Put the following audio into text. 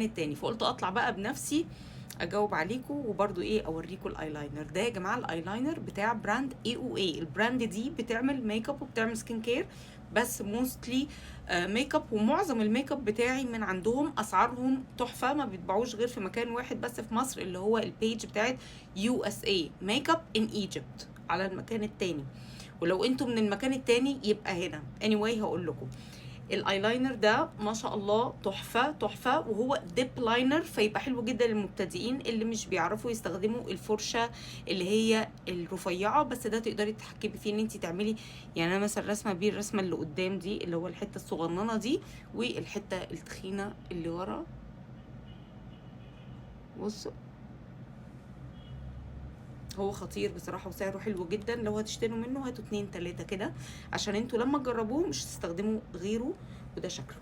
التاني، فقلت اطلع بقى بنفسي اجاوب عليكم وبرضو ايه اوريكم الايلاينر ده. يا جماعه الايلاينر بتاع براند اي او اي. البراند دي بتعمل ميك اب وبتعمل سكين كير، بس موستلي ميك اب. ومعظم الميك اب بتاعي من عندهم، اسعارهم تحفه، ما بيتباعوش غير في مكان واحد بس في مصر، اللي هو البيج بتاعت يو اس اي ميك اب ان ايجيبت، على المكان التاني. ولو انتوا من المكان التاني يبقى هنا. anyway هقول لكم الايلاينر ده ما شاء الله تحفه تحفه، وهو ديب لاينر، فيبقى حلو جدا للمبتدئين اللي مش بيعرفوا يستخدموا الفرشه اللي هي الرفيعه. بس ده تقدري تتحكمي فيه ان انت تعملي، يعني انا مثلا رسمه بيه الرسمه اللي قدام دي، اللي هو الحته الصغننه دي، والحته التخينه اللي ورا. بصوا، هو خطير بصراحه وسعره حلو جدا. لو هتشتروا منه هاتوا 2 3 كده، عشان انتوا لما تجربوه مش هتستخدموا غيره. وده شكله.